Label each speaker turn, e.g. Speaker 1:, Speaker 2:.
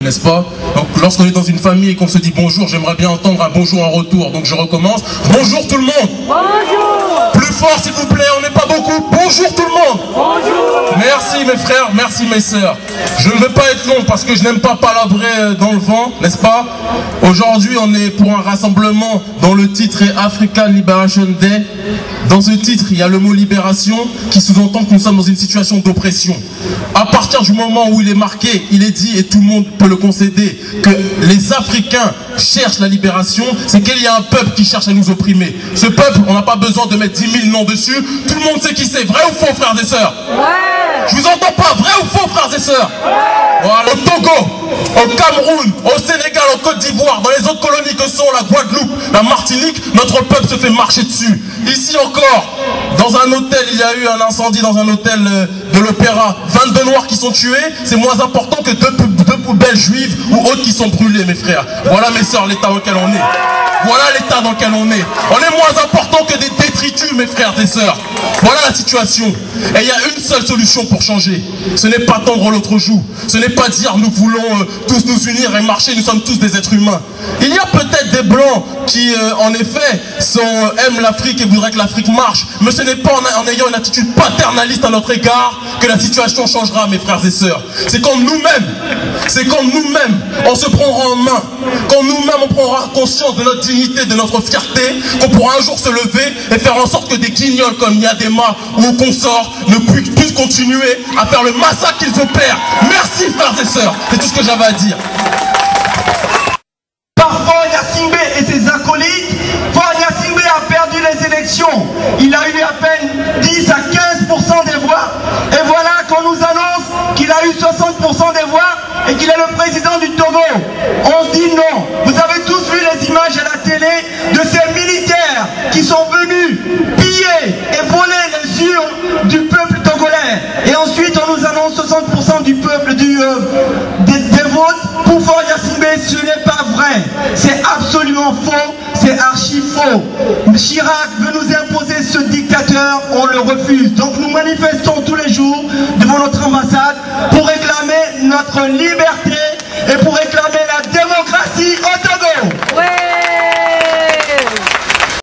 Speaker 1: n'est-ce pas? Donc lorsqu'on est dans une famille et qu'on se dit bonjour, j'aimerais bien entendre un bonjour en retour. Donc je recommence. Bonjour tout le monde. Bonjour. Plus fort s'il vous plaît, on n'est pas beaucoup. Bonjour tout le monde. Bonjour. Merci mes frères, merci mes sœurs. Je ne veux pas être long parce que je n'aime pas palabrer dans le vent, n'est-ce pas? Aujourd'hui on est pour un rassemblement dont le titre est African Liberation Day. Dans ce titre, il y a le mot libération qui sous-entend que nous sommes dans une situation d'oppression. À partir du moment où il est marqué, il est dit, et tout le monde peut le concéder, que les Africains cherchent la libération, c'est qu'il y a un peuple qui cherche à nous opprimer. Ce peuple, on n'a pas besoin de mettre 10 000 noms dessus. Tout le monde sait qui c'est. Vrai ou faux, frères et sœurs? Ouais. Je vous entends pas. Vrai ou faux, frères et sœurs? Ouais. Voilà. Au Togo, au Cameroun, au Sénégal, en Côte d'Ivoire, dans les autres colonies que sont la Guadeloupe, la Martinique, notre peuple se fait marcher dessus. Ici encore, dans un hôtel, il y a eu un incendie dans un hôtel de l'Opéra. 22 Noirs qui sont tués, c'est moins important que deux poubelles juives ou autres qui sont brûlées, mes frères. Voilà, mes sœurs, l'état dans lequel on est. Voilà l'état dans lequel on est. On est moins important que des détritus, mes frères et sœurs. Voilà la situation. Et il y a une seule solution pour changer. Ce n'est pas tendre l'autre joue. Ce n'est pas dire nous voulons tous nous unir et marcher, nous sommes tous des êtres humains. Il y a peut-être des blancs qui, en effet, aiment l'Afrique et voudraient que l'Afrique marche. Mais ce n'est pas en ayant une attitude paternaliste à notre égard que la situation changera, mes frères et sœurs. C'est quand nous-mêmes, on se prendra en main, quand nous-mêmes on prendra conscience de notre dignité, de notre fierté, qu'on pourra un jour se lever et faire en sorte que des guignols comme Niadema ou consorts ne puissent continuer à faire le massacre qu'ils opèrent. Merci, frères et sœurs. C'est tout ce que j'avais à dire.
Speaker 2: Parfois, Gnassingbé et ses acolytes, Gnassingbé a perdu les élections. Il a eu à peine 10 à 15% des voix. Et voilà qu'on nous annonce qu'il a eu 60% des voix et qu'il est le président du Togo. On se dit non. Vous avez tous vu les images à la télé de ces militaires qui sont venus piller et voler les urnes du peuple togolais. Et ensuite, on nous annonce 60% du peuple des votes pour Gnassingbé. Ce n'est pas vrai. C'est absolument faux. C'est archi faux. Chirac veut nous imposer ce dictateur. On le refuse. Donc nous manifestons tous les jours devant notre ambassade pour réclamer notre liberté et pour réclamer la